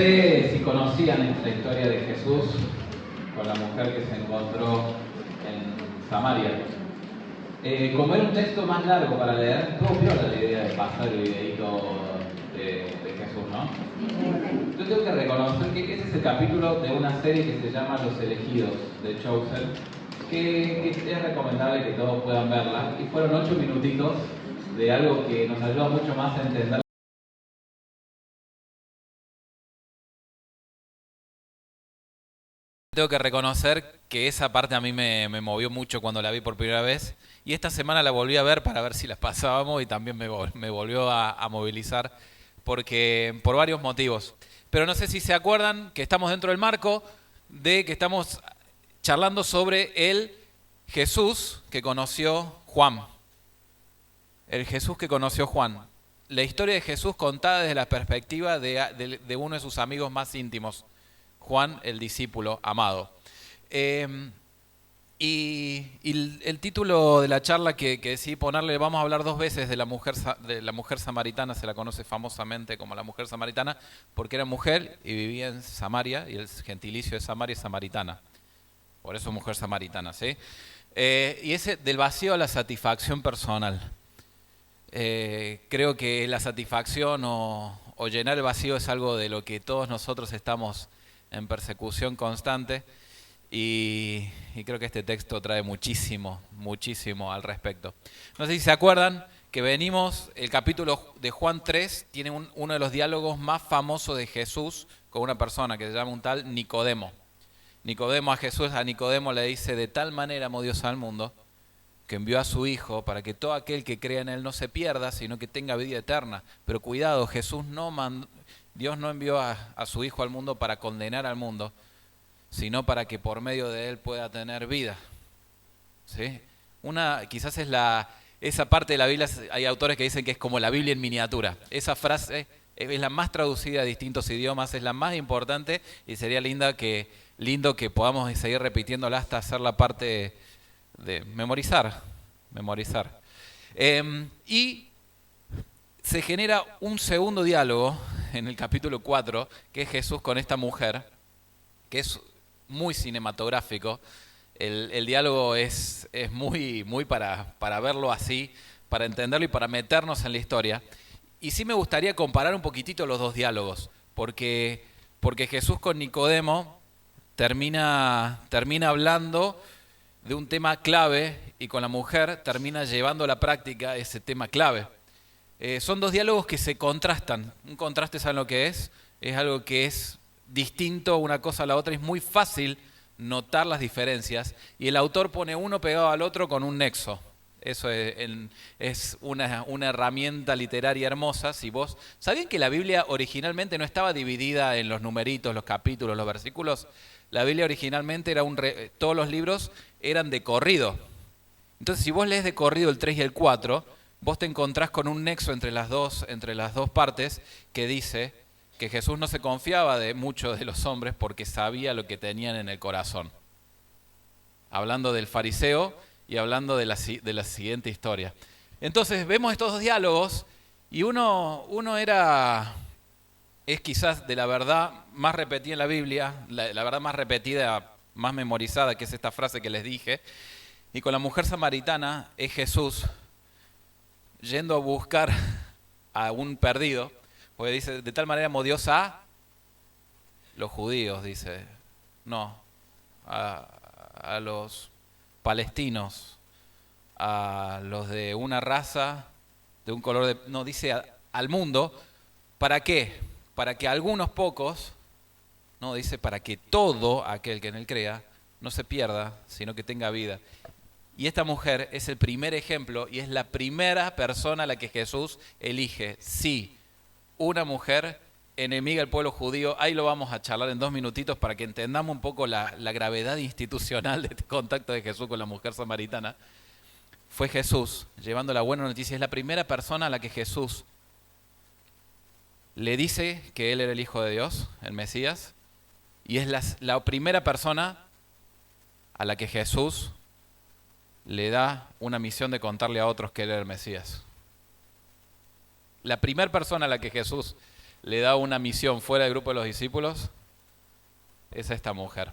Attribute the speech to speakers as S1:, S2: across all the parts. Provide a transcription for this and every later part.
S1: sé si conocían la historia de Jesús con la mujer que se encontró en Samaria. Como era un texto más largo para leer, tuvo piola la idea de pasar el videito de Jesús, ¿no? Yo tengo que reconocer que ese es el capítulo de una serie que se llama Los Elegidos, de Chosen, que es recomendable que todos puedan verla, y fueron 8 minutitos de algo que nos ayuda mucho más a entender. Tengo que reconocer que esa parte a mí me movió mucho cuando la vi por primera vez, y esta semana la volví a ver para ver si las pasábamos y también me volvió a movilizar por varios motivos. Pero no sé si se acuerdan que estamos dentro del marco de que estamos charlando sobre el Jesús que conoció Juan. El Jesús que conoció Juan. La historia de Jesús contada desde la perspectiva de uno de sus amigos más íntimos, Juan, el discípulo amado. Y el título de la charla que decidí ponerle, vamos a hablar 2 veces de la mujer samaritana, se la conoce famosamente como la mujer samaritana, porque era mujer y vivía en Samaria, y el gentilicio de Samaria es samaritana. Por eso mujer samaritana, ¿sí? Y ese del vacío a la satisfacción personal. Creo que la satisfacción o llenar el vacío es algo de lo que todos nosotros estamos en persecución constante, y creo que este texto trae muchísimo al respecto. No sé si se acuerdan que el capítulo de Juan 3 tiene uno de los diálogos más famosos de Jesús con una persona que se llama un tal Nicodemo. A Nicodemo le dice: de tal manera amó Dios al mundo que envió a su Hijo para que todo aquel que crea en Él no se pierda, sino que tenga vida eterna. Pero cuidado, Dios no envió a su Hijo al mundo para condenar al mundo, sino para que por medio de Él pueda tener vida. ¿Sí? Quizás esa parte de la Biblia, hay autores que dicen que es como la Biblia en miniatura. Esa frase es la más traducida a distintos idiomas, es la más importante, y sería lindo que podamos seguir repitiéndola hasta hacer la parte de memorizar. Y se genera un segundo diálogo en el capítulo 4, que es Jesús con esta mujer, que es muy cinematográfico. El diálogo es muy para verlo así, para entenderlo y para meternos en la historia. Y sí me gustaría comparar un poquitito los 2 diálogos, porque Jesús con Nicodemo termina hablando de un tema clave, y con la mujer termina llevando a la práctica ese tema clave. Son 2 diálogos que se contrastan. Un contraste, ¿saben lo que es? Es algo que es distinto una cosa a la otra. Es muy fácil notar las diferencias, y el autor pone uno pegado al otro con un nexo. Eso es una herramienta literaria hermosa. ¿Sabían que la Biblia originalmente no estaba dividida en los numeritos, los capítulos, los versículos? La Biblia originalmente todos los libros eran de corrido. Entonces, si vos lees de corrido el 3 y el 4, vos te encontrás con un nexo entre las dos partes, que dice que Jesús no se confiaba de muchos de los hombres porque sabía lo que tenían en el corazón. Hablando del fariseo y hablando de la siguiente historia. Entonces vemos estos 2 diálogos, y uno es quizás de la verdad más repetida en la Biblia, la verdad más repetida, más memorizada, que es esta frase que les dije. Y con la mujer samaritana es Jesús yendo a buscar a un perdido, porque dice: de tal manera amó Dios a los judíos, dice, no, a los palestinos, a los de una raza, de un color no, dice al mundo. ¿Para qué? Para que algunos pocos, no, dice para que todo aquel que en Él crea no se pierda, sino que tenga vida. Y esta mujer es el primer ejemplo, y es la primera persona a la que Jesús elige. Sí, una mujer enemiga del pueblo judío. Ahí lo vamos a charlar en 2 minutitos para que entendamos un poco la gravedad institucional de este contacto de Jesús con la mujer samaritana. Fue Jesús llevando la buena noticia. Es la primera persona a la que Jesús le dice que Él era el Hijo de Dios, el Mesías, y es la primera persona a la que Jesús le da una misión de contarle a otros que Él era el Mesías. La primera persona a la que Jesús le da una misión fuera del grupo de los discípulos, es a esta mujer.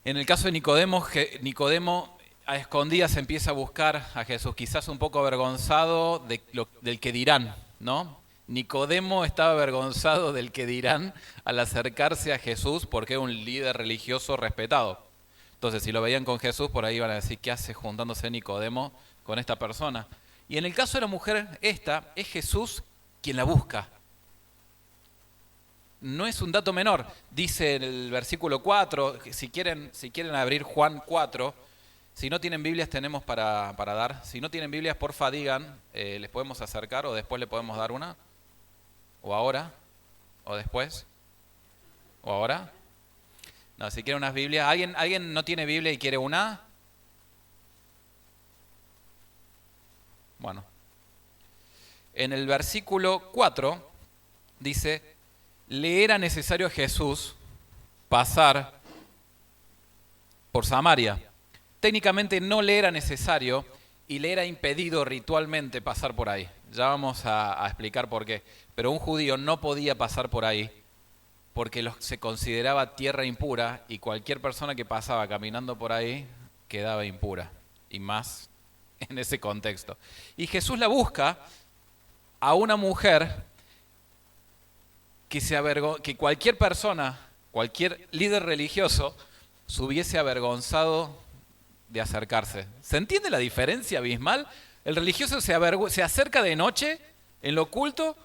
S1: En el caso de Nicodemo, Nicodemo a escondidas empieza a buscar a Jesús, quizás un poco avergonzado del que dirán, ¿no? Nicodemo estaba avergonzado del que dirán al acercarse a Jesús porque era un líder religioso respetado. Entonces, si lo veían con Jesús, por ahí iban a decir, ¿qué hace juntándose Nicodemo con esta persona? Y en el caso de la mujer, esta es Jesús quien la busca. No es un dato menor. Dice en el versículo 4, si quieren abrir Juan 4, si no tienen Biblias tenemos para dar. Si no tienen Biblias, porfa digan, les podemos acercar o después le podemos dar una. O ahora, o después, o ahora. No, si quieren unas Biblias. ¿Alguien no tiene Biblia y quiere una? Bueno. En el versículo 4 dice, le era necesario a Jesús pasar por Samaria. Técnicamente no le era necesario y le era impedido ritualmente pasar por ahí. Ya vamos a explicar por qué. Pero un judío no podía pasar por ahí porque se consideraba tierra impura y cualquier persona que pasaba caminando por ahí quedaba impura. Y más en ese contexto. Y Jesús la busca a una mujer que cualquier persona, cualquier líder religioso, se hubiese avergonzado de acercarse. ¿Se entiende la diferencia abismal? El religioso se acerca de noche, en lo oculto,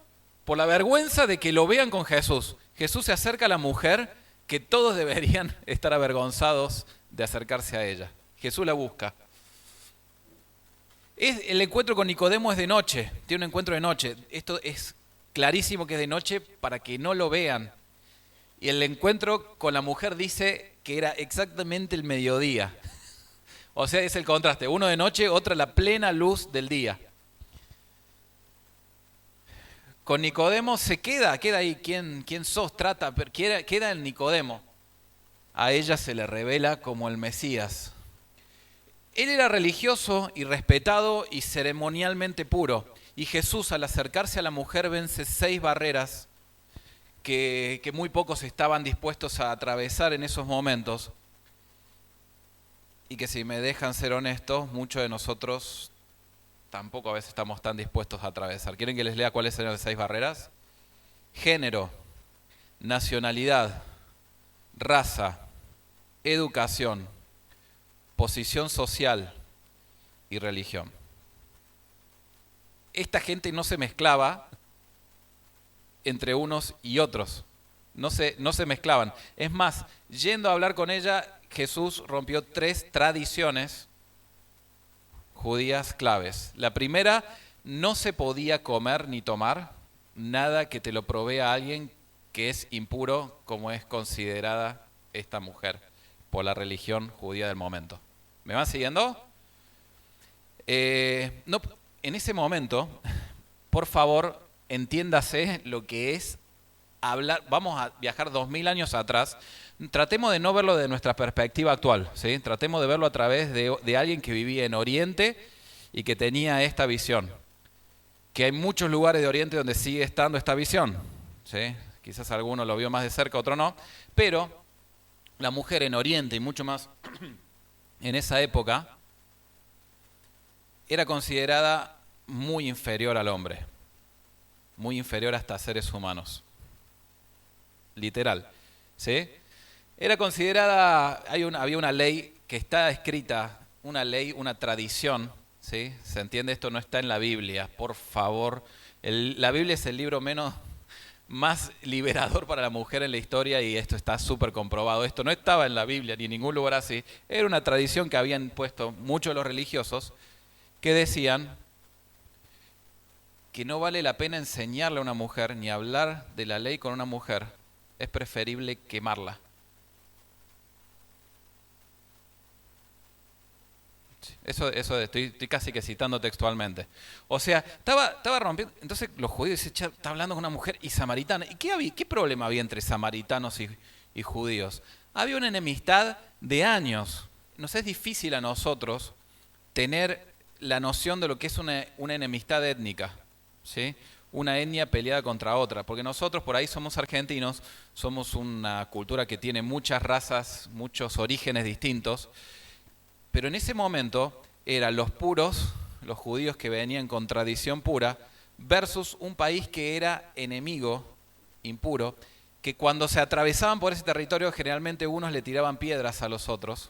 S1: por la vergüenza de que lo vean con Jesús. Jesús se acerca a la mujer que todos deberían estar avergonzados de acercarse a ella. Jesús la busca. El encuentro con Nicodemo es de noche, tiene un encuentro de noche. Esto es clarísimo que es de noche para que no lo vean. Y el encuentro con la mujer dice que era exactamente el mediodía. O sea, es el contraste. Uno de noche, otra la plena luz del día. Con Nicodemo se queda ahí. ¿Quién sos? Queda en Nicodemo. A ella se le revela como el Mesías. Él era religioso y respetado y ceremonialmente puro. Y Jesús, al acercarse a la mujer, vence 6 barreras que muy pocos estaban dispuestos a atravesar en esos momentos. Y que si me dejan ser honestos, muchos de nosotros tampoco a veces estamos tan dispuestos a atravesar. ¿Quieren que les lea cuáles eran las 6 barreras? Género, nacionalidad, raza, educación, posición social y religión. Esta gente no se mezclaba entre unos y otros. No se mezclaban. Es más, yendo a hablar con ella, Jesús rompió 3 tradiciones judías claves. La primera, no se podía comer ni tomar nada que te lo provea alguien que es impuro, como es considerada esta mujer por la religión judía del momento. ¿Me van siguiendo? No, en ese momento, por favor, entiéndase lo que es hablar. Vamos a viajar 2000 años atrás. Tratemos de no verlo de nuestra perspectiva actual, ¿sí? Tratemos de verlo a través de alguien que vivía en Oriente y que tenía esta visión. Que hay muchos lugares de Oriente donde sigue estando esta visión, ¿sí? Quizás alguno lo vio más de cerca, otro no. Pero la mujer en Oriente y mucho más en esa época era considerada muy inferior al hombre. Muy inferior hasta seres humanos. Literal, ¿sí? Era considerada, había una ley que está escrita, una ley, una tradición, ¿sí? ¿Se entiende? Esto no está en la Biblia, por favor. La Biblia es el libro más liberador para la mujer en la historia y esto está súper comprobado. Esto no estaba en la Biblia ni en ningún lugar así. Era una tradición que habían puesto muchos de los religiosos que decían que no vale la pena enseñarle a una mujer ni hablar de la ley con una mujer. Es preferible quemarla. Eso estoy casi que citando textualmente. O sea, estaba rompiendo. Entonces los judíos dicen, está hablando con una mujer y samaritana. ¿Y qué problema había entre samaritanos y judíos? Había una enemistad de años. Nos es difícil a nosotros tener la noción de lo que es una enemistad étnica, ¿sí? una etnia peleada contra otra, porque nosotros por ahí somos argentinos, somos una cultura que tiene muchas razas, muchos orígenes distintos, pero en ese momento eran los puros, los judíos que venían con tradición pura, versus un país que era enemigo, impuro, que cuando se atravesaban por ese territorio generalmente unos le tiraban piedras a los otros.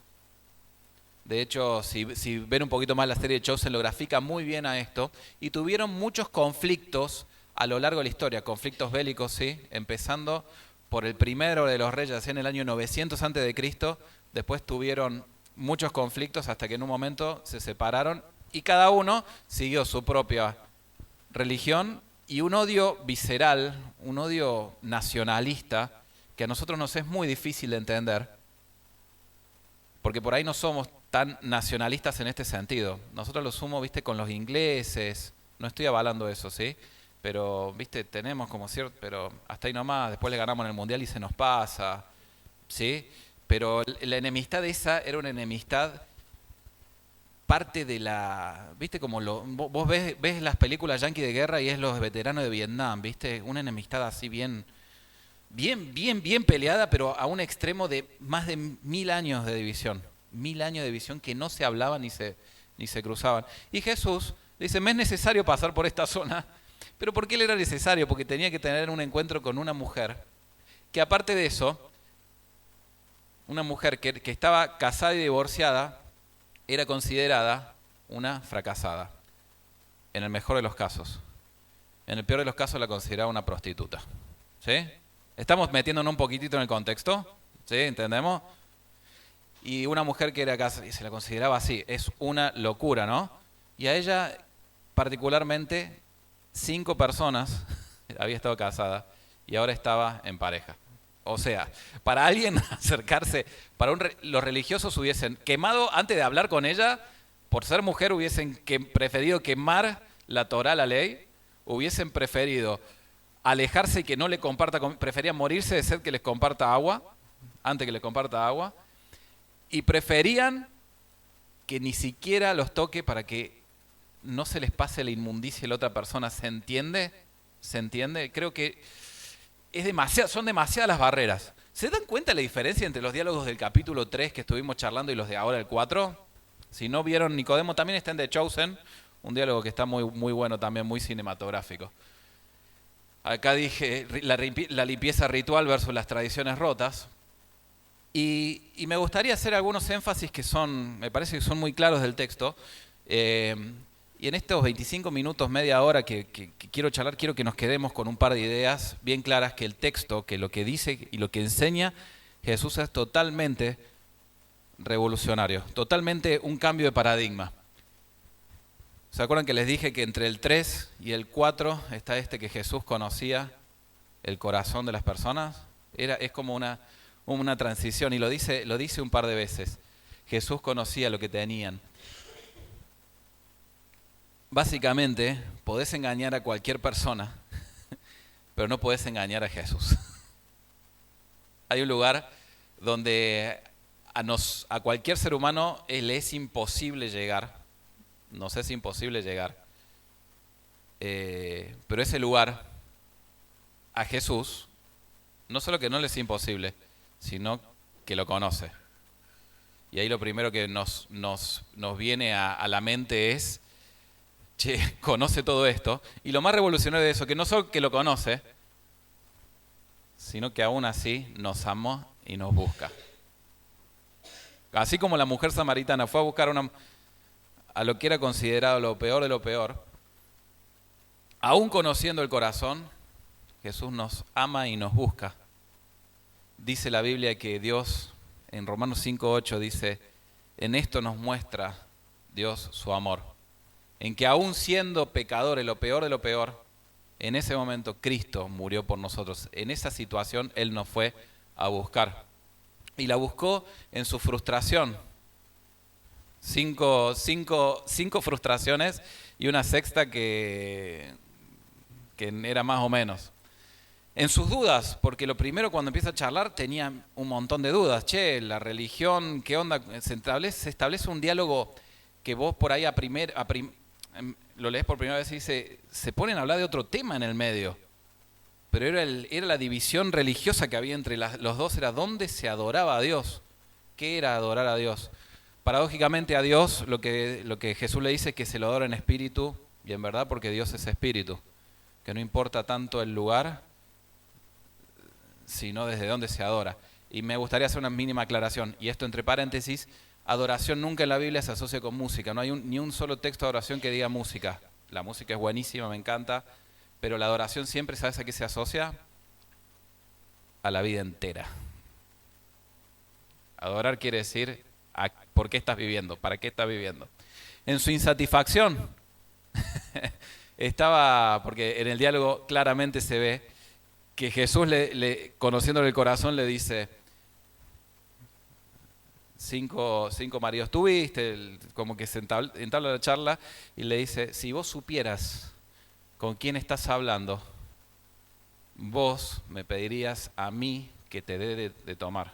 S1: De hecho, si ven un poquito más la serie de Chosen, lo grafica muy bien a esto. Y tuvieron muchos conflictos a lo largo de la historia, conflictos bélicos, ¿sí? Empezando por el primero de los reyes en el año 900 a.C. Después tuvieron muchos conflictos hasta que en un momento se separaron y cada uno siguió su propia religión y un odio visceral, un odio nacionalista que a nosotros nos es muy difícil de entender, porque por ahí no somos tan nacionalistas en este sentido. Nosotros lo sumo, viste, con los ingleses, no estoy avalando eso, ¿sí? Pero, viste, tenemos como cierto, pero hasta ahí nomás, después le ganamos en el Mundial y se nos pasa, ¿sí? Pero la enemistad esa era una enemistad parte de la, viste, como vos ves las películas yankee de guerra y es los veteranos de Vietnam, viste, una enemistad así bien peleada, pero a un extremo de más de 1000 años de división. 1000 años de división que no se hablaban ni se cruzaban. Y Jesús dice, me es necesario pasar por esta zona. ¿Pero por qué le era necesario? Porque tenía que tener un encuentro con una mujer, que aparte de eso, una mujer que estaba casada y divorciada, era considerada una fracasada, en el mejor de los casos. En el peor de los casos la consideraba una prostituta. ¿Sí? ¿Estamos metiéndonos un poquitito en el contexto? ¿Sí? ¿Entendemos? Y una mujer que era casada y se la consideraba así, es una locura, ¿no? Y a ella, particularmente, 5 personas había estado casada y ahora estaba en pareja. O sea, para alguien acercarse, los religiosos hubiesen quemado, antes de hablar con ella, por ser mujer hubiesen preferido quemar la Torá, la ley, hubiesen preferido alejarse y que no le comparta, preferían morirse de sed que les comparta agua, antes que les comparta agua, y preferían que ni siquiera los toque para que no se les pase la inmundicia a la otra persona. ¿Se entiende? ¿Se entiende? Creo que son demasiadas las barreras. ¿Se dan cuenta la diferencia entre los diálogos del capítulo 3 que estuvimos charlando y los de ahora el 4? Si no vieron Nicodemo, también está en The Chosen, un diálogo que está muy, muy bueno también, muy cinematográfico. Acá dije la limpieza ritual versus las tradiciones rotas. Y me gustaría hacer algunos énfasis que me parece que son muy claros del texto. Y en estos 25 minutos, media hora que quiero charlar, quiero que nos quedemos con un par de ideas bien claras, que el texto, que lo que dice y lo que enseña Jesús es totalmente revolucionario, totalmente un cambio de paradigma. ¿Se acuerdan que les dije que entre el 3 y el 4 está que Jesús conocía el corazón de las personas? Es como una transición y lo dice un par de veces. Jesús conocía lo que tenían. Básicamente, podés engañar a cualquier persona, pero no podés engañar a Jesús. Hay un lugar donde a cualquier ser humano le es imposible llegar. Nos es imposible llegar. Pero ese lugar, a Jesús, no solo que no le es imposible, sino que lo conoce. Y ahí lo primero que nos viene a la mente es, che, conoce todo esto. Y lo más revolucionario de eso, que no solo que lo conoce, sino que aún así nos ama y nos busca. Así como la mujer samaritana fue a buscar a lo que era considerado lo peor de lo peor, aún conociendo el corazón, Jesús nos ama y nos busca. Dice la Biblia que Dios, en Romanos 5:8 dice, en esto nos muestra Dios su amor. En que aún siendo pecadores, lo peor de lo peor, en ese momento Cristo murió por nosotros. En esa situación Él nos fue a buscar. Y la buscó en su frustración. Cinco frustraciones y una sexta que era más o menos. En sus dudas, porque lo primero cuando empieza a charlar tenía un montón de dudas. Che, la religión, ¿qué onda? Se establece un diálogo que vos por ahí lo lees por primera vez y se ponen a hablar de otro tema en el medio. Pero era la división religiosa que había entre los dos, era dónde se adoraba a Dios. ¿Qué era adorar a Dios? Paradójicamente a Dios lo que Jesús le dice es que se lo adora en espíritu y en verdad, porque Dios es espíritu. Que no importa tanto el lugar, sino desde dónde se adora. Y me gustaría hacer una mínima aclaración, y esto entre paréntesis: adoración nunca en la Biblia se asocia con música. No hay ni un solo texto de adoración que diga música. La música es buenísima, me encanta, pero la adoración siempre, ¿sabes a qué se asocia? A la vida entera. Adorar quiere decir por qué estás viviendo, para qué estás viviendo. En su insatisfacción porque en el diálogo claramente se ve que Jesús, conociéndole el corazón, le dice: cinco maridos tuviste, como que se entabla la charla, y le dice: si vos supieras con quién estás hablando, vos me pedirías a mí que te dé de tomar.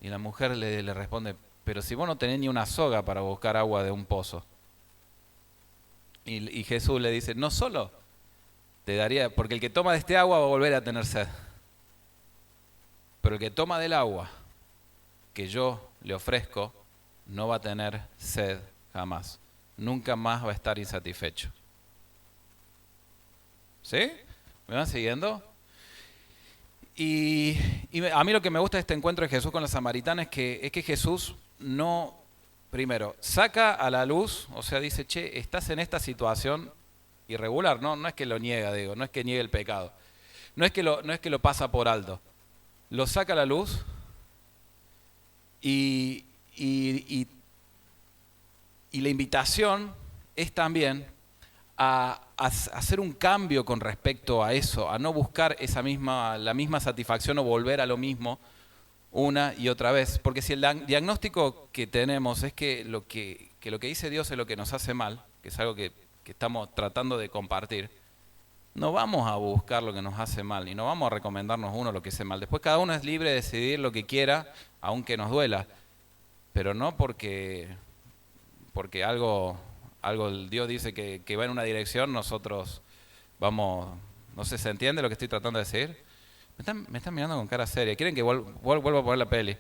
S1: Y la mujer le responde: pero si vos no tenés ni una soga para buscar agua de un pozo. Y Jesús le dice: no solo te daría, porque el que toma de este agua va a volver a tener sed, pero el que toma del agua que yo le ofrezco no va a tener sed jamás. Nunca más va a estar insatisfecho. ¿Sí? ¿Me van siguiendo? Y a mí lo que me gusta de este encuentro de Jesús con la samaritana es que Jesús no, primero, saca a la luz, o sea, dice: che, estás en esta situación irregular, no es que lo niega, digo, no es que niegue el pecado, no es que lo pasa por alto, lo saca a la luz y la invitación es también a hacer un cambio con respecto a eso, a no buscar la misma satisfacción o volver a lo mismo una y otra vez. Porque si el diagnóstico que tenemos es que lo que dice Dios es lo que nos hace mal, que es algo que estamos tratando de compartir, no vamos a buscar lo que nos hace mal y no vamos a recomendarnos uno lo que hace mal. Después cada uno es libre de decidir lo que quiera, aunque nos duela, pero no porque algo Dios dice que va en una dirección, nosotros vamos. No sé, ¿se entiende lo que estoy tratando de decir? Me están mirando con cara seria. ¿Quieren que vuelva a poner la peli?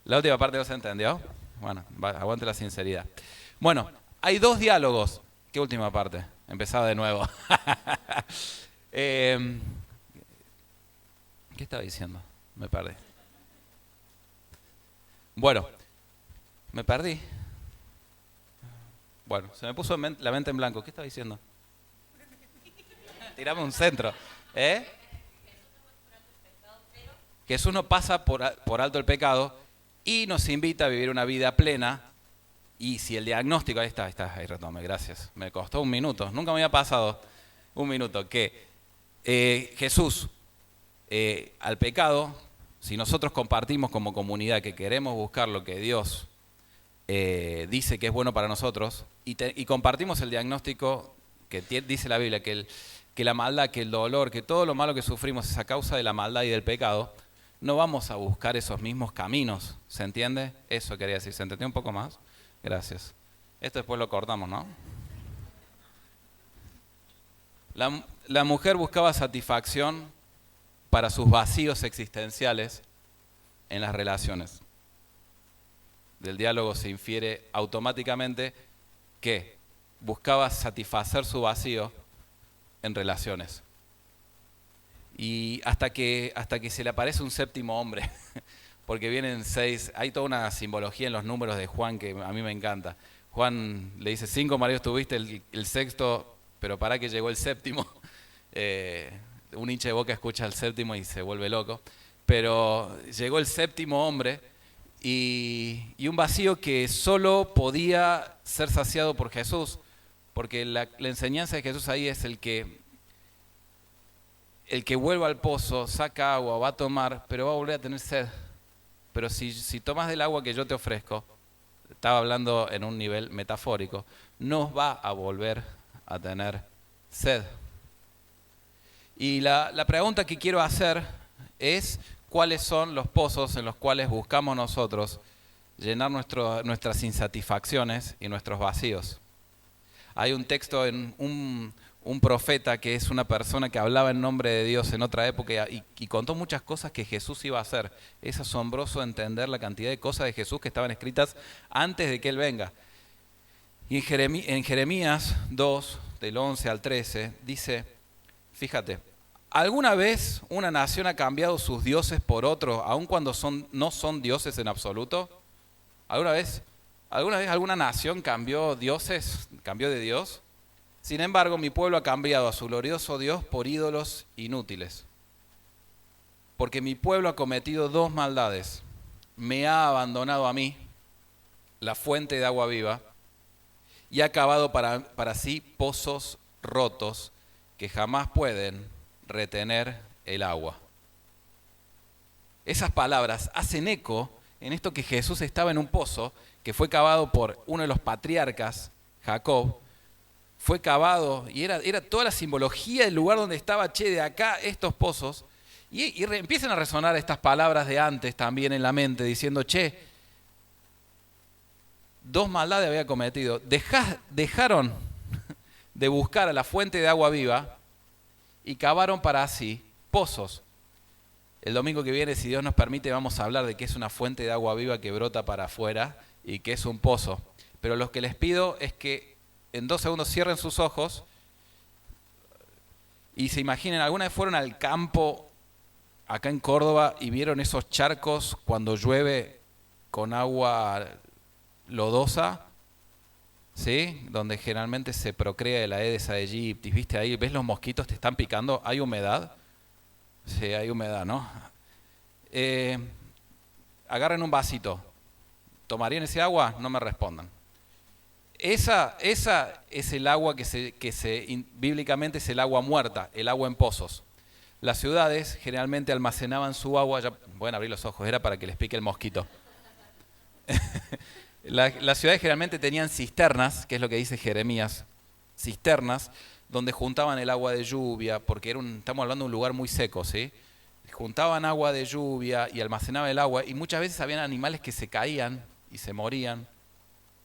S1: La última parte no se entendió. Bueno, aguante la sinceridad. Bueno, hay dos diálogos. ¿Qué última parte? Empezaba de nuevo. ¿Qué estaba diciendo? Me perdí. Bueno, me perdí. Bueno, se me puso la mente en blanco. ¿Qué estaba diciendo? Tirame un centro. Jesús no pasa por alto el pecado y nos invita a vivir una vida plena. Y si el diagnóstico, ahí retomé, gracias. Me costó un minuto, nunca me había pasado un minuto. Que Jesús, al pecado, si nosotros compartimos como comunidad que queremos buscar lo que Dios dice que es bueno para nosotros, y compartimos el diagnóstico que dice la Biblia, que la maldad, que el dolor, que todo lo malo que sufrimos es a causa de la maldad y del pecado, no vamos a buscar esos mismos caminos. ¿Se entiende? Eso quería decir. ¿Se entendió un poco más? Gracias. Esto después lo cortamos, ¿no? La mujer buscaba satisfacción para sus vacíos existenciales en las relaciones. Del diálogo se infiere automáticamente que buscaba satisfacer su vacío en relaciones. Y hasta que se le aparece un séptimo hombre, porque vienen 6, hay toda una simbología en los números de Juan que a mí me encanta. Juan le dice: 5 maridos tuviste, el sexto, pero para que llegó el séptimo. Un hincha de Boca escucha el séptimo y se vuelve loco. Pero llegó el séptimo hombre y un vacío que solo podía ser saciado por Jesús, porque la enseñanza de Jesús ahí es el que vuelva al pozo, saca agua, va a tomar, pero va a volver a tener sed. Pero si tomas del agua que yo te ofrezco, estaba hablando en un nivel metafórico, no va a volver a tener sed. Y la pregunta que quiero hacer es: ¿cuáles son los pozos en los cuales buscamos nosotros llenar nuestras insatisfacciones y nuestros vacíos. Hay un texto en un profeta que es una persona que hablaba en nombre de Dios en otra época y contó muchas cosas que Jesús iba a hacer. Es asombroso entender la cantidad de cosas de Jesús que estaban escritas antes de que Él venga. Y en Jeremías 2, del 11 al 13, dice, fíjate, ¿alguna vez una nación ha cambiado sus dioses por otros, aun cuando no son dioses en absoluto? ¿Alguna vez alguna nación cambió de Dios? Sin embargo, mi pueblo ha cambiado a su glorioso Dios por ídolos inútiles. Porque mi pueblo ha cometido dos maldades. Me ha abandonado a mí, la fuente de agua viva, y ha cavado para sí pozos rotos que jamás pueden retener el agua. Esas palabras hacen eco en esto que Jesús estaba en un pozo que fue cavado por uno de los patriarcas, Jacob. Fue cavado y era toda la simbología del lugar donde estaba, de acá estos pozos. Y empiezan a resonar estas palabras de antes también en la mente, diciendo, dos maldades había cometido. Dejaron de buscar a la fuente de agua viva y cavaron para sí pozos. El domingo que viene, si Dios nos permite, vamos a hablar de qué es una fuente de agua viva que brota para afuera y qué es un pozo. Pero lo que les pido es que en 2 segundos cierren sus ojos y se imaginen, ¿alguna vez fueron al campo acá en Córdoba y vieron esos charcos cuando llueve con agua lodosa? ¿Sí? Donde generalmente se procrea el Aedes aegypti. ¿Viste ahí? ¿Ves los mosquitos te están picando? ¿Hay humedad? Sí, hay humedad, ¿no? Agarren un vasito. ¿Tomarían ese agua? No me respondan. Esa es el agua que bíblicamente es el agua muerta, el agua en pozos. Las ciudades generalmente almacenaban su agua, ya pueden abrir los ojos, era para que les pique el mosquito. Las ciudades generalmente tenían cisternas, que es lo que dice Jeremías, cisternas, donde juntaban el agua de lluvia, porque estamos hablando de un lugar muy seco, ¿sí? Juntaban agua de lluvia y almacenaban el agua, y muchas veces habían animales que se caían y se morían.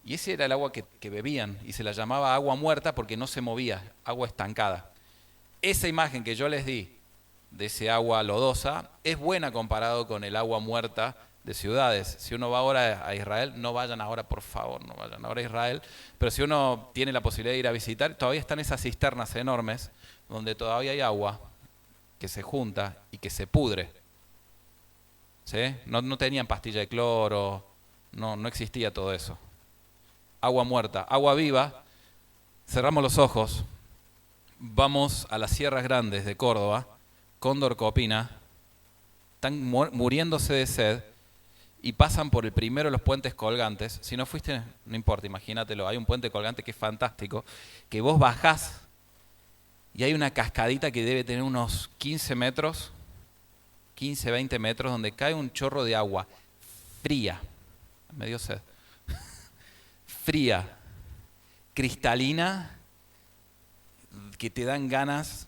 S1: Y ese era el agua que bebían, y se la llamaba agua muerta porque no se movía, agua estancada. Esa imagen que yo les di de ese agua lodosa es buena comparado con el agua muerta de ciudades. Si uno va ahora a Israel, no vayan ahora, por favor, no vayan ahora a Israel, pero si uno tiene la posibilidad de ir a visitar, todavía están esas cisternas enormes donde todavía hay agua que se junta y que se pudre. ¿Sí? No tenían pastilla de cloro, no existía todo eso. Agua muerta, agua viva. Cerramos los ojos, vamos a las Sierras Grandes de Córdoba, Cóndor Copina, están muriéndose de sed y pasan por el primero de los puentes colgantes. Si no fuiste, no importa, imagínatelo, hay un puente colgante que es fantástico, que vos bajás y hay una cascadita que debe tener unos 15 metros, 15, 20 metros, donde cae un chorro de agua fría, me dio sed, fría, cristalina, que te dan ganas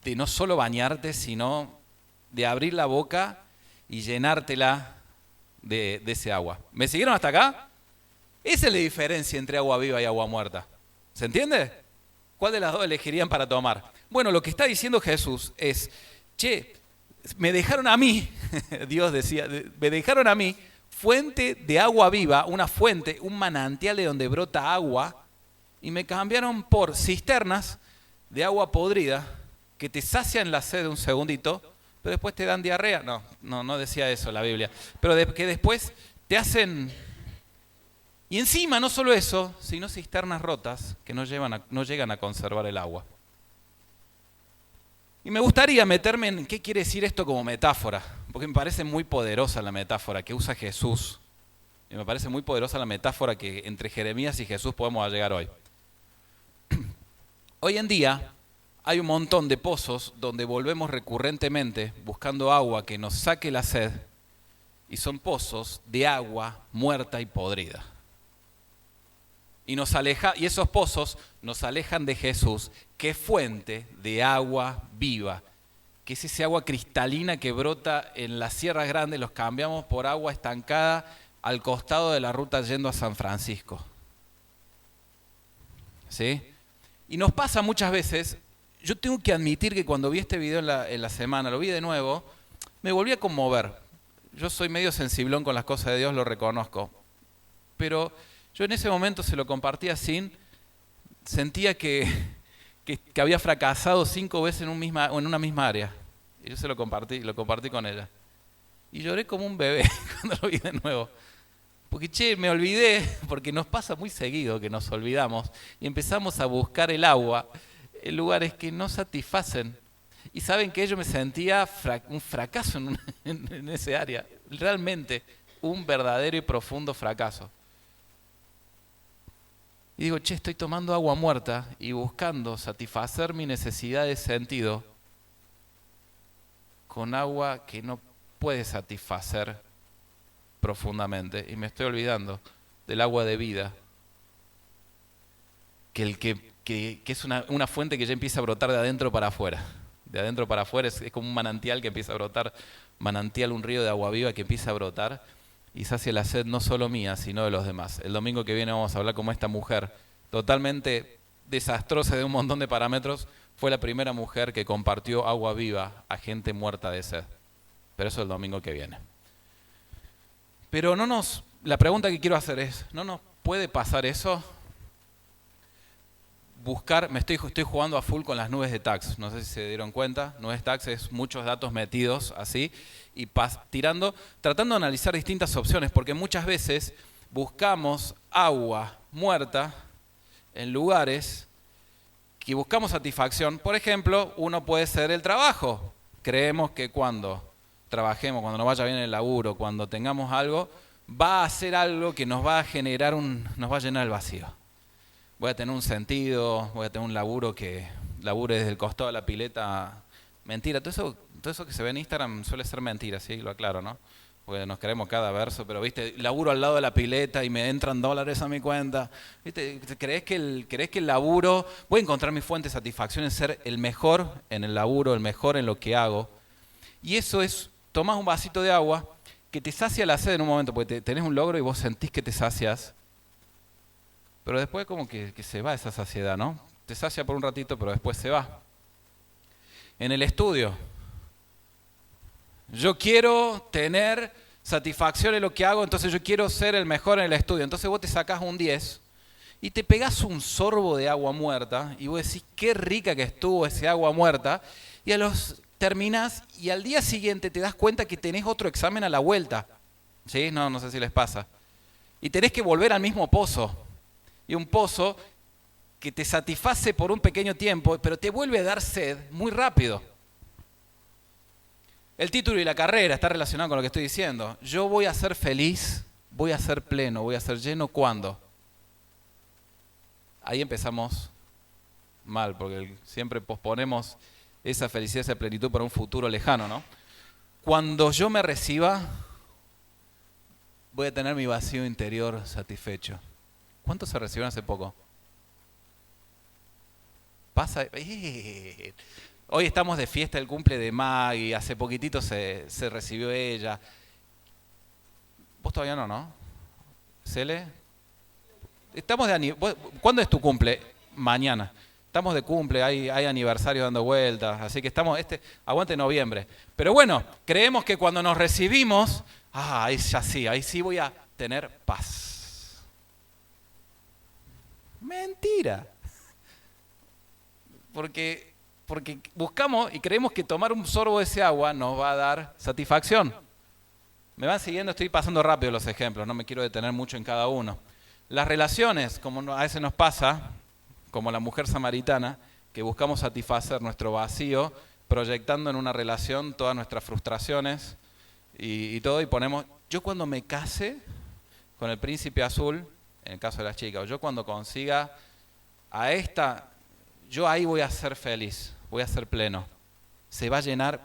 S1: de no solo bañarte, sino de abrir la boca y llenártela de ese agua. ¿Me siguieron hasta acá? Esa es la diferencia entre agua viva y agua muerta. ¿Se entiende? ¿Cuál de las dos elegirían para tomar? Bueno, lo que está diciendo Jesús es, me dejaron a mí, Dios decía, me dejaron a mí fuente de agua viva, una fuente, un manantial de donde brota agua, y me cambiaron por cisternas de agua podrida que te sacian la sed un segundito, pero después te dan diarrea. No decía eso la Biblia. Pero que después te hacen... Y encima no solo eso, sino cisternas rotas que no llegan a conservar el agua. Y me gustaría meterme en qué quiere decir esto como metáfora, porque me parece muy poderosa la metáfora que usa Jesús. Y me parece muy poderosa la metáfora que entre Jeremías y Jesús podemos llegar hoy. Hoy en día hay un montón de pozos donde volvemos recurrentemente buscando agua que nos saque la sed, y son pozos de agua muerta y podrida. Y esos pozos nos alejan de Jesús, que es fuente de agua viva, que es ese agua cristalina que brota en las Sierras Grandes, los cambiamos por agua estancada al costado de la ruta yendo a San Francisco. ¿Sí? Y nos pasa muchas veces, yo tengo que admitir que cuando vi este video en la semana, lo vi de nuevo, me volví a conmover. Yo soy medio sensiblón con las cosas de Dios, lo reconozco. Pero yo en ese momento se lo compartía sentía que había fracasado 5 veces en una misma área. Y yo se lo compartí con ella. Y lloré como un bebé cuando lo vi de nuevo. Porque me olvidé, porque nos pasa muy seguido que nos olvidamos y empezamos a buscar el agua en lugares que no satisfacen. Y saben que yo me sentía un fracaso en ese área, realmente un verdadero y profundo fracaso. Y digo, estoy tomando agua muerta y buscando satisfacer mi necesidad de sentido con agua que no puede satisfacer profundamente. Y me estoy olvidando del agua de vida, que es una fuente que ya empieza a brotar de adentro para afuera. De adentro para afuera es como un manantial que empieza a brotar, un río de agua viva que empieza a brotar y sacia la sed no solo mía, sino de los demás. El domingo que viene vamos a hablar como esta mujer, totalmente desastrosa de un montón de parámetros, fue la primera mujer que compartió agua viva a gente muerta de sed. Pero eso el domingo que viene. Pero la pregunta que quiero hacer es, ¿no nos puede pasar eso? Estoy jugando a full con las nubes de TAX, no sé si se dieron cuenta, nubes de TAX es muchos datos metidos así y tratando de analizar distintas opciones, porque muchas veces buscamos agua muerta en lugares que buscamos satisfacción. Por ejemplo, uno puede ser el trabajo. Creemos que cuando trabajemos, cuando nos vaya bien el laburo, cuando tengamos algo, va a ser algo que nos va a generar nos va a llenar el vacío. Voy a tener un sentido, voy a tener un laburo que labure desde el costado de la pileta. Mentira, todo eso que se ve en Instagram suele ser mentira, sí, lo aclaro, ¿no? Porque nos creemos cada verso, pero viste, laburo al lado de la pileta y me entran dólares a mi cuenta. ¿Viste? ¿Crees que el laburo, voy a encontrar mi fuente de satisfacción en ser el mejor en el laburo, el mejor en lo que hago? Y eso es, tomás un vasito de agua que te sacia la sed en un momento, porque tenés un logro y vos sentís que te sacias. Pero después como que se va esa saciedad, ¿no? Te sacia por un ratito, pero después se va. En el estudio, yo quiero tener satisfacción en lo que hago, entonces yo quiero ser el mejor en el estudio. Entonces vos te sacás un 10 y te pegás un sorbo de agua muerta y vos decís, qué rica que estuvo ese agua muerta. Y terminás y al día siguiente te das cuenta que tenés otro examen a la vuelta. ¿Sí? No sé si les pasa. Y tenés que volver al mismo pozo. Y un pozo que te satisface por un pequeño tiempo, pero te vuelve a dar sed muy rápido. El título y la carrera está relacionado con lo que estoy diciendo. Yo voy a ser feliz, voy a ser pleno, voy a ser lleno, ¿cuándo? Ahí empezamos mal, porque siempre posponemos esa felicidad, esa plenitud para un futuro lejano, ¿no? Cuando yo me reciba, voy a tener mi vacío interior satisfecho. ¿Cuántos se recibieron hace poco? Pasa. Hoy estamos de fiesta del cumple de Maggie, hace poquitito se recibió ella. Vos todavía no, ¿Cele? Estamos ¿Cuándo es tu cumple? Mañana. Estamos de cumple, hay aniversario dando vueltas, así que aguante noviembre. Pero bueno, creemos que cuando nos recibimos, ahí sí voy a tener paz. Mentira. Porque buscamos y creemos que tomar un sorbo de ese agua nos va a dar satisfacción. ¿Me van siguiendo? Estoy pasando rápido los ejemplos, no me quiero detener mucho en cada uno. Las relaciones, como a veces nos pasa, como la mujer samaritana, que buscamos satisfacer nuestro vacío proyectando en una relación todas nuestras frustraciones y todo, y ponemos, yo cuando me case con el príncipe azul, en el caso de las chicas, o yo cuando consiga a esta, yo ahí voy a ser feliz, voy a ser pleno. Se va a llenar,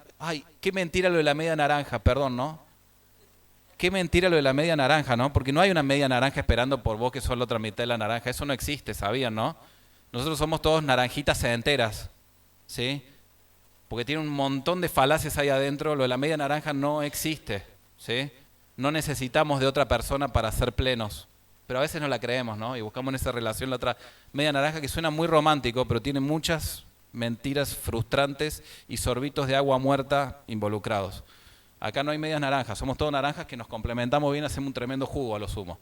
S1: qué mentira lo de la media naranja, perdón, ¿no? Qué mentira lo de la media naranja, ¿no? Porque no hay una media naranja esperando por vos que sos la otra mitad de la naranja, eso no existe, ¿sabían, no? Nosotros somos todos naranjitas enteras, ¿sí? Porque tiene un montón de falacias ahí adentro, lo de la media naranja no existe, ¿sí? no necesitamos de otra persona para ser plenos. Pero a veces no la creemos, ¿no? Y buscamos en esa relación la otra media naranja que suena muy romántico, pero tiene muchas mentiras frustrantes y sorbitos de agua muerta involucrados. Acá no hay medias naranjas, somos todos naranjas que nos complementamos bien, hacemos un tremendo jugo a lo sumo.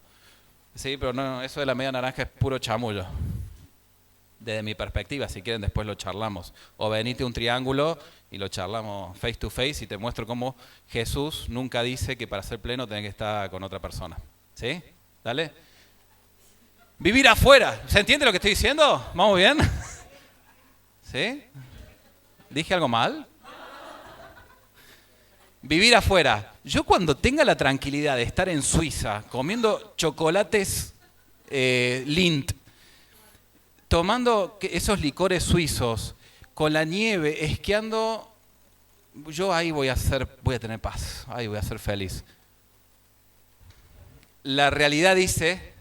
S1: Sí, pero no, eso de la media naranja es puro chamullo. Desde mi perspectiva, si quieren después lo charlamos. O venite un triángulo y lo charlamos face to face y te muestro cómo Jesús nunca dice que para ser pleno tenés que estar con otra persona. ¿Sí? Dale. Vivir afuera. ¿Se entiende lo que estoy diciendo? ¿Vamos bien? ¿Sí? ¿Dije algo mal? Vivir afuera. Yo cuando tenga la tranquilidad de estar en Suiza comiendo chocolates Lindt, tomando esos licores suizos, con la nieve, esquiando, yo ahí voy a tener paz, ahí voy a ser feliz. La realidad dice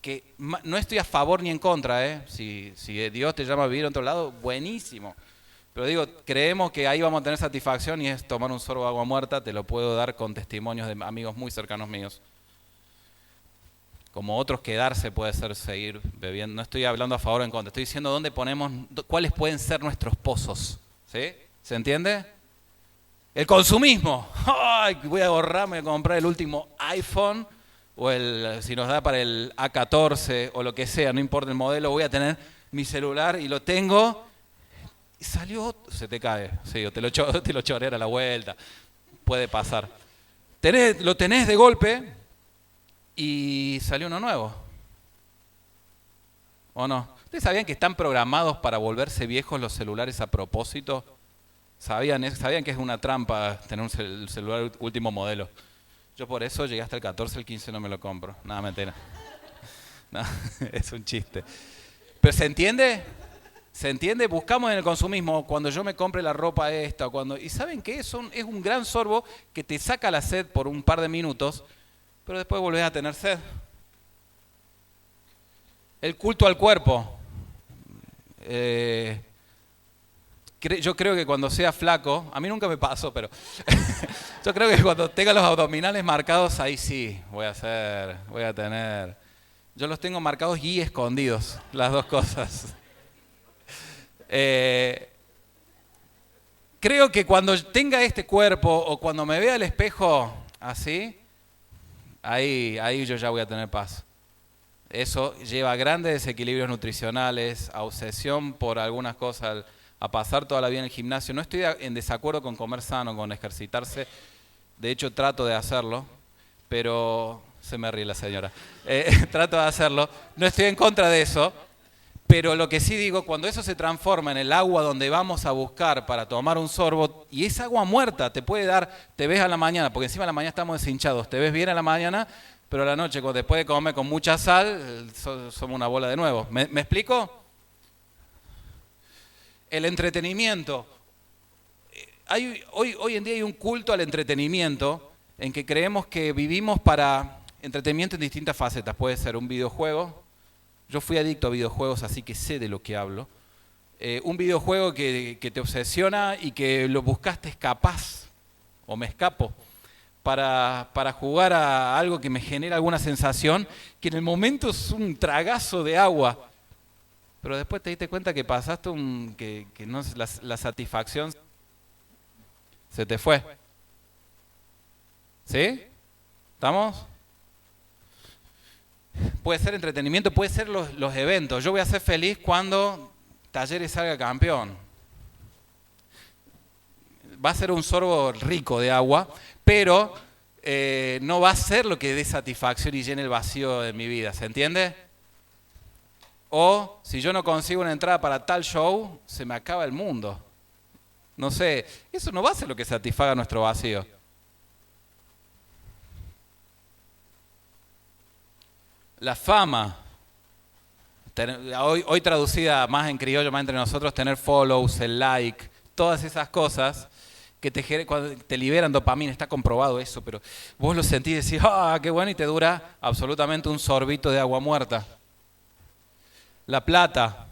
S1: que no estoy a favor ni en contra, si Dios te llama a vivir en otro lado, buenísimo. Pero digo, creemos que ahí vamos a tener satisfacción y es tomar un sorbo de agua muerta, te lo puedo dar con testimonios de amigos muy cercanos míos. Como otros, quedarse puede ser seguir bebiendo. No estoy hablando a favor o en contra, estoy diciendo dónde ponemos, cuáles pueden ser nuestros pozos. ¿Sí? ¿Se entiende? El consumismo. ¡Ay! Voy a ahorrarme a comprar el último iPhone o si nos da para el A14 o lo que sea, no importa el modelo, voy a tener mi celular y lo tengo y salió, se te cae, sí, o te lo chorea a la vuelta, puede pasar. Lo tenés de golpe y salió uno nuevo, ¿o no? ¿Ustedes sabían que están programados para volverse viejos los celulares a propósito? ¿Sabían que es una trampa tener el celular último modelo? Yo por eso llegué hasta el 14, el 15 no me lo compro. Nada, mentira. No, es un chiste. ¿Pero se entiende? ¿Se entiende? Buscamos en el consumismo, cuando yo me compre la ropa esta, ¿y saben qué? Es un gran sorbo que te saca la sed por un par de minutos, pero después volvés a tener sed. El culto al cuerpo. Yo creo que cuando sea flaco, a mí nunca me pasó, pero yo creo que cuando tenga los abdominales marcados, ahí sí voy a tener. Yo los tengo marcados y escondidos, las dos cosas. Creo que cuando tenga este cuerpo o cuando me vea al espejo así, ahí yo ya voy a tener paz. Eso lleva a grandes desequilibrios nutricionales, a obsesión por algunas cosas, a pasar toda la vida en el gimnasio. No estoy en desacuerdo con comer sano, con ejercitarse. De hecho, trato de hacerlo, pero se me ríe la señora. Trato de hacerlo. No estoy en contra de eso, pero lo que sí digo, cuando eso se transforma en el agua donde vamos a buscar para tomar un sorbo, y es agua muerta, te puede dar, te ves a la mañana, porque encima a la mañana estamos deshinchados, te ves bien a la mañana, pero a la noche, después de comer con mucha sal, somos una bola de nuevo. ¿Me explico? El entretenimiento. Hoy en día hay un culto al entretenimiento en que creemos que vivimos para entretenimiento en distintas facetas. Puede ser un videojuego. Yo fui adicto a videojuegos, así que sé de lo que hablo. Un videojuego que te obsesiona y que lo buscaste escapás, o me escapo, para jugar a algo que me genera alguna sensación, que en el momento es un tragazo de agua. Pero después te diste cuenta que pasaste que no, la satisfacción se te fue. ¿Sí? ¿Estamos? Puede ser entretenimiento, puede ser los eventos. Yo voy a ser feliz cuando Talleres salga campeón. Va a ser un sorbo rico de agua, pero no va a ser lo que dé satisfacción y llene el vacío de mi vida. ¿Se entiende? O si yo no consigo una entrada para tal show, se me acaba el mundo. No sé, eso no va a ser lo que satisfaga nuestro vacío. La fama, hoy traducida más en criollo, más entre nosotros, tener follows, el like, todas esas cosas que cuando te liberan dopamina, está comprobado eso, pero vos lo sentís y decís, qué bueno, y te dura absolutamente un sorbito de agua muerta. La plata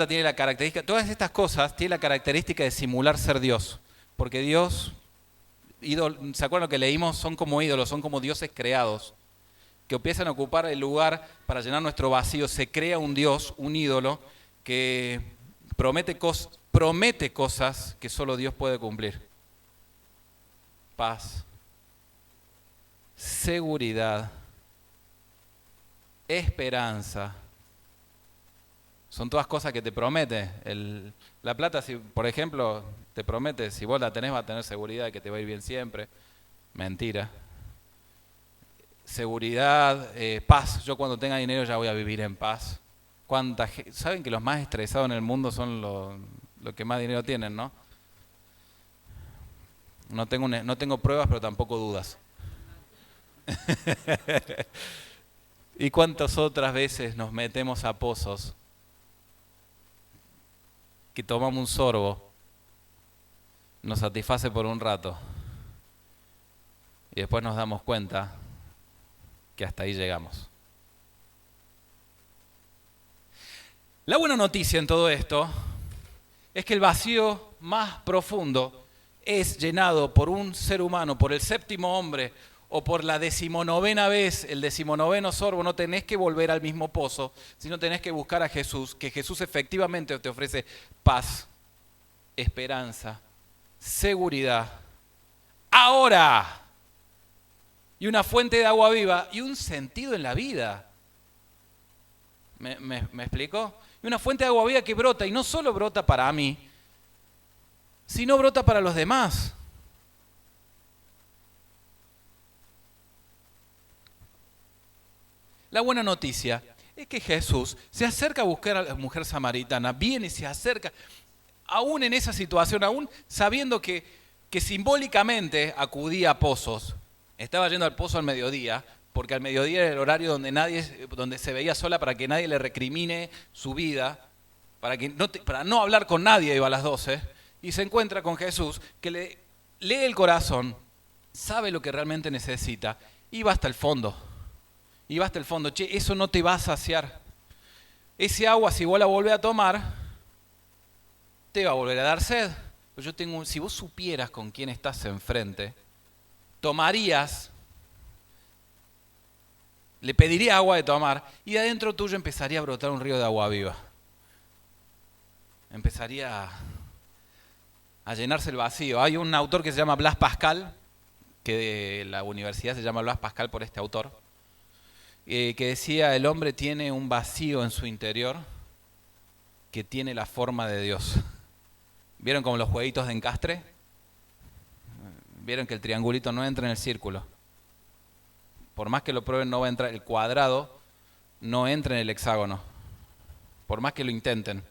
S1: tiene la característica, todas estas cosas tienen la característica de simular ser Dios, porque Dios ¿Se acuerdan lo que leímos? Son como ídolos, son como dioses creados, que empiezan a ocupar el lugar para llenar nuestro vacío. Se crea un dios, un ídolo, que promete cosas que solo Dios puede cumplir. Paz, seguridad, esperanza. Son todas cosas que te promete. La plata, si, por ejemplo, te promete, si vos la tenés, va a tener seguridad de que te va a ir bien siempre. Mentira. Seguridad, paz. Yo cuando tenga dinero ya voy a vivir en paz. ¿Saben que los más estresados en el mundo son los que más dinero tienen, no? No tengo pruebas, pero tampoco dudas. ¿Y cuántas otras veces nos metemos a pozos que tomamos un sorbo, nos satisface por un rato y después nos damos cuenta que hasta ahí llegamos? La buena noticia en todo esto es que el vacío más profundo es llenado por un ser humano, por el séptimo hombre, o por la 19ª vez, el 19º sorbo. No tenés que volver al mismo pozo, sino tenés que buscar a Jesús, que Jesús efectivamente te ofrece paz, esperanza, seguridad, ahora, y una fuente de agua viva y un sentido en la vida. ¿Me explicó? Y una fuente de agua viva que brota, y no solo brota para mí, sino brota para los demás. La buena noticia es que Jesús se acerca a buscar a la mujer samaritana, viene y se acerca, aún en esa situación, aún sabiendo que simbólicamente acudía a pozos. Estaba yendo al pozo al mediodía, porque al mediodía era el horario donde se veía sola para que nadie le recrimine su vida, para no hablar con nadie, iba a las 12, y se encuentra con Jesús, que le lee el corazón, sabe lo que realmente necesita, y va hasta el fondo. Y va hasta el fondo. Che, eso no te va a saciar. Ese agua, si vos la volvés a tomar, te va a volver a dar sed. Si vos supieras con quién estás enfrente, tomarías, le pedirías agua de tomar, y de adentro tuyo empezaría a brotar un río de agua viva. Empezaría a llenarse el vacío. Hay un autor que se llama Blas Pascal, que de la universidad se llama Blas Pascal por este autor, que decía: el hombre tiene un vacío en su interior que tiene la forma de Dios. ¿Vieron como los jueguitos de encastre? ¿Vieron que el triangulito no entra en el círculo? Por más que lo prueben, no va a entrar. El cuadrado no entra en el hexágono, por más que lo intenten.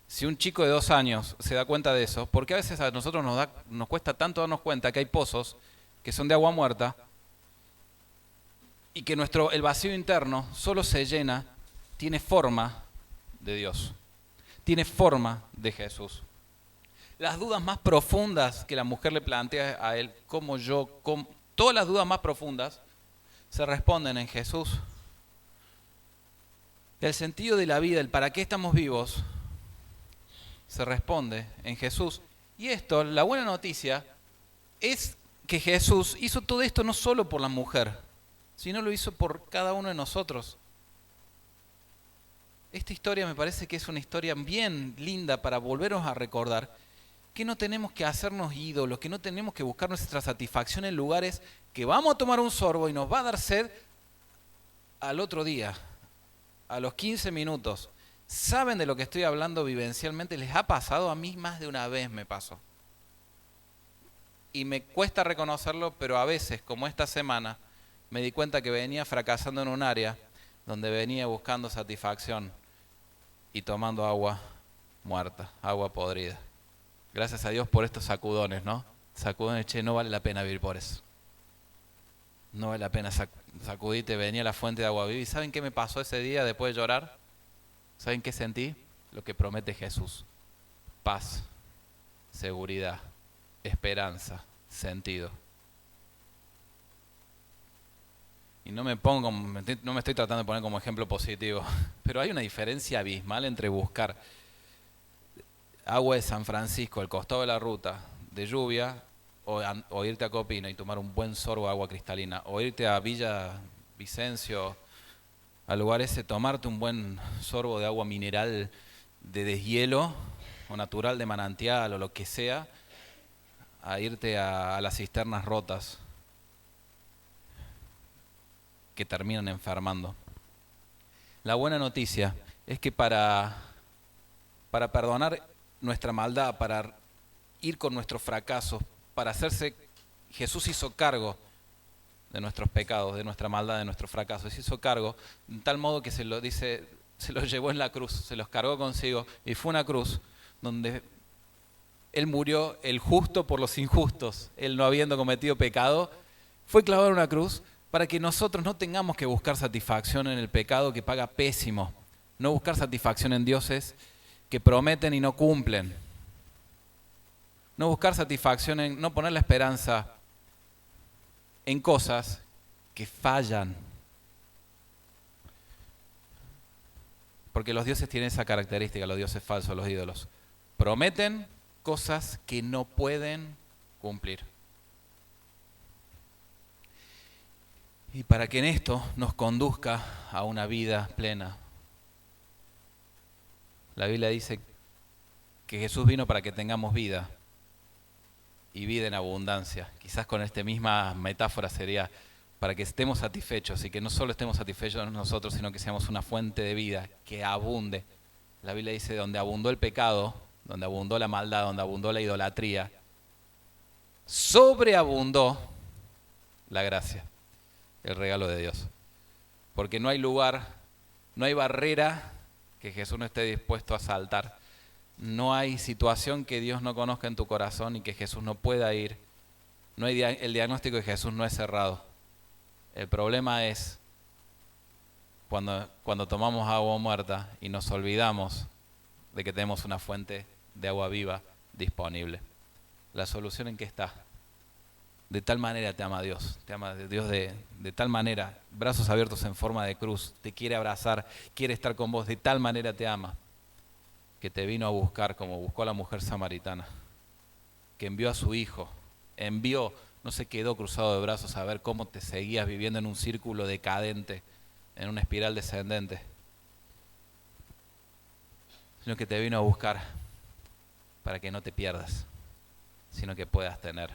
S1: Si un chico de 2 años se da cuenta de eso, porque a veces a nosotros nos cuesta tanto darnos cuenta que hay pozos que son de agua muerta, y que el vacío interno solo se llena, tiene forma de Dios, tiene forma de Jesús. Las dudas más profundas que la mujer le plantea a él, todas las dudas más profundas se responden en Jesús. El sentido de la vida, el para qué estamos vivos, se responde en Jesús. Y esto, la buena noticia, es que Jesús hizo todo esto no solo por la mujer, sino lo hizo por cada uno de nosotros. Esta historia me parece que es una historia bien linda para volvernos a recordar que no tenemos que hacernos ídolos, que no tenemos que buscar nuestra satisfacción en lugares que vamos a tomar un sorbo y nos va a dar sed al otro día, a los 15 minutos. ¿Saben de lo que estoy hablando vivencialmente? ¿Les ha pasado? A mí más de una vez me pasó. Y me cuesta reconocerlo, pero a veces, como esta semana, me di cuenta que venía fracasando en un área donde venía buscando satisfacción y tomando agua muerta, agua podrida. Gracias a Dios por estos sacudones, ¿no? Sacudones, no vale la pena vivir por eso. No vale la pena sacudirte, venía a la fuente de agua viva. ¿Y saben qué me pasó ese día después de llorar? ¿Saben qué sentí? Lo que promete Jesús. Paz, seguridad, esperanza, sentido. Y no me estoy tratando de poner como ejemplo positivo, pero hay una diferencia abismal entre buscar agua de San Francisco al costado de la ruta de lluvia o irte a Copina y tomar un buen sorbo de agua cristalina, o irte a Villa Vicencio, al lugar ese, tomarte un buen sorbo de agua mineral de deshielo o natural de manantial o lo que sea, a irte a las cisternas rotas que terminan enfermando. La buena noticia es que para perdonar nuestra maldad, para ir con nuestros fracasos, para hacerse, Jesús hizo cargo de nuestros pecados, de nuestra maldad, de nuestros fracasos. Se hizo cargo de tal modo que se los llevó en la cruz, se los cargó consigo, y fue una cruz donde Él murió el justo por los injustos. Él, no habiendo cometido pecado, fue clavado en una cruz para que nosotros no tengamos que buscar satisfacción en el pecado que paga pésimo, no buscar satisfacción en dioses que prometen y no cumplen, no buscar satisfacción en, no poner la esperanza en cosas que fallan. Porque los dioses tienen esa característica, los dioses falsos, los ídolos. Prometen cosas que no pueden cumplir. Y para que en esto nos conduzca a una vida plena. La Biblia dice que Jesús vino para que tengamos vida y vida en abundancia. Quizás con esta misma metáfora sería para que estemos satisfechos y que no solo estemos satisfechos nosotros, sino que seamos una fuente de vida que abunde. La Biblia dice, donde abundó el pecado, donde abundó la maldad, donde abundó la idolatría, sobreabundó la gracia, el regalo de Dios. Porque no hay lugar, no hay barrera que Jesús no esté dispuesto a saltar. No hay situación que Dios no conozca en tu corazón y que Jesús no pueda ir. No hay el diagnóstico de Jesús no es cerrado. El problema es cuando tomamos agua muerta y nos olvidamos de que tenemos una fuente de agua viva disponible. ¿La solución en qué está? De tal manera te ama Dios, de tal manera, brazos abiertos en forma de cruz, te quiere abrazar, quiere estar con vos, de tal manera te ama, que te vino a buscar como buscó a la mujer samaritana, que envió a su hijo, no se quedó cruzado de brazos a ver cómo te seguías viviendo en un círculo decadente, en una espiral descendente, sino que te vino a buscar para que no te pierdas, sino que puedas tener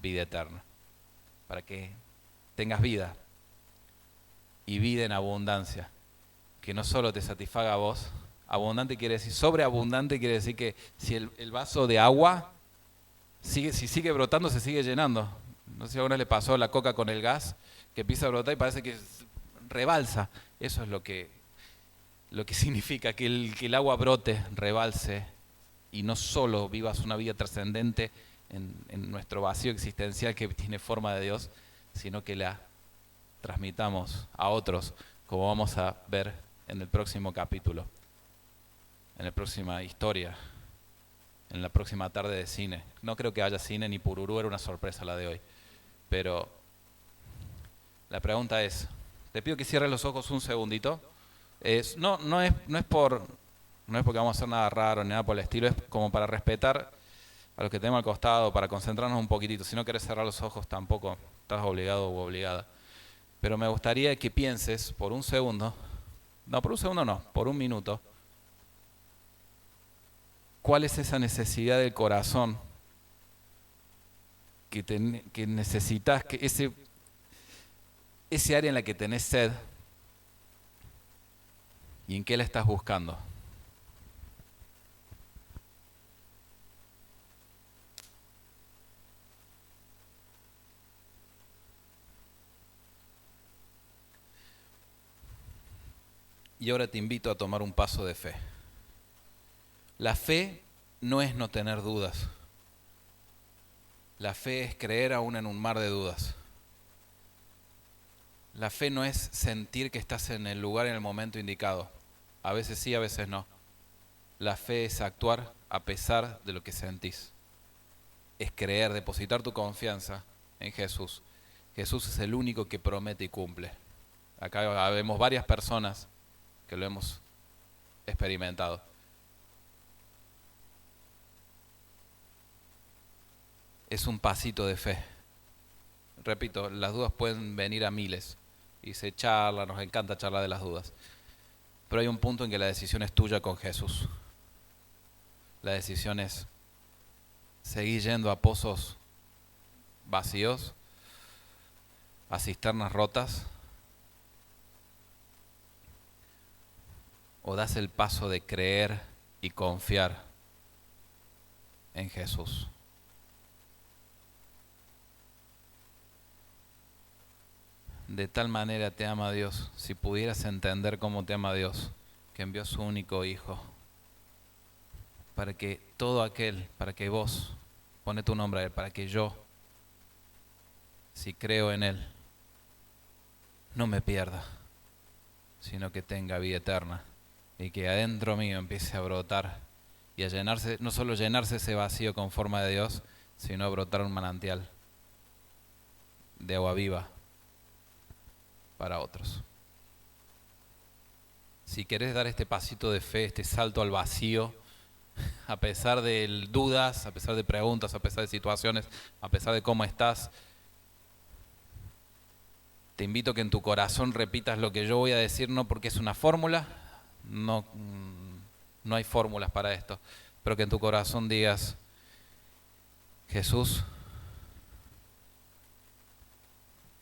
S1: vida eterna, para que tengas vida y vida en abundancia, que no solo te satisfaga a vos. Abundante quiere decir, sobreabundante quiere decir que si el vaso de agua si sigue brotando, se sigue llenando. No sé si a uno le pasó la coca con el gas, que empieza a brotar y parece que rebalsa. Eso es lo que significa que el agua brote, rebalse, y no solo vivas una vida trascendente en nuestro vacío existencial que tiene forma de Dios, sino que la transmitamos a otros, como vamos a ver en el próximo capítulo, en la próxima historia, en la próxima tarde de cine. No creo que haya cine ni pururú, era una sorpresa la de hoy. Pero la pregunta es, te pido que cierres los ojos un segundito. No es porque vamos a hacer nada raro ni nada por el estilo, es como para respetar a los que tenemos al costado, para concentrarnos un poquitito. Si no querés cerrar los ojos tampoco estás obligado u obligada. Pero me gustaría que pienses por un segundo, por un minuto, ¿cuál es esa necesidad del corazón que necesitas, que ese área en la que tenés sed, y en qué la estás buscando? Y ahora te invito a tomar un paso de fe. La fe no es no tener dudas. La fe es creer aún en un mar de dudas. La fe no es sentir que estás en el lugar en el momento indicado. A veces sí, a veces no. La fe es actuar a pesar de lo que sentís. Es creer, depositar tu confianza en Jesús. Jesús es el único que promete y cumple. Acá vemos varias personas que lo hemos experimentado. es un pasito de fe. Repito, las dudas pueden venir a miles y se charla, nos encanta charlar de las dudas. Pero hay un punto en que la decisión es tuya con Jesús. La decisión es seguir yendo a pozos vacíos, a cisternas rotas, o das el paso de creer y confiar en Jesús. De tal manera te ama Dios, si pudieras entender cómo te ama Dios, que envió a su único Hijo, para que todo aquel, para que vos, pone tu nombre a Él, para que yo, si creo en Él, no me pierda, sino que tenga vida eterna, y que adentro mío empiece a brotar y a llenarse, no solo llenarse ese vacío con forma de Dios, sino a brotar un manantial de agua viva para otros. Si querés dar este pasito de fe, este salto al vacío, a pesar de dudas, a pesar de preguntas, a pesar de situaciones, a pesar de cómo estás, te invito a que en tu corazón repitas lo que yo voy a decir, no porque es una fórmula, no hay fórmulas para esto, pero que en tu corazón digas: Jesús,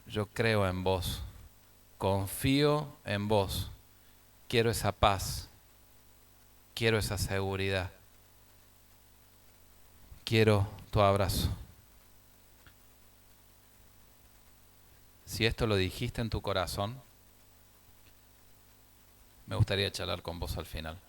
S1: yo creo en vos, confío en vos, quiero esa paz, quiero esa seguridad, quiero tu abrazo. Si esto lo dijiste en tu corazón, me gustaría charlar con vos al final.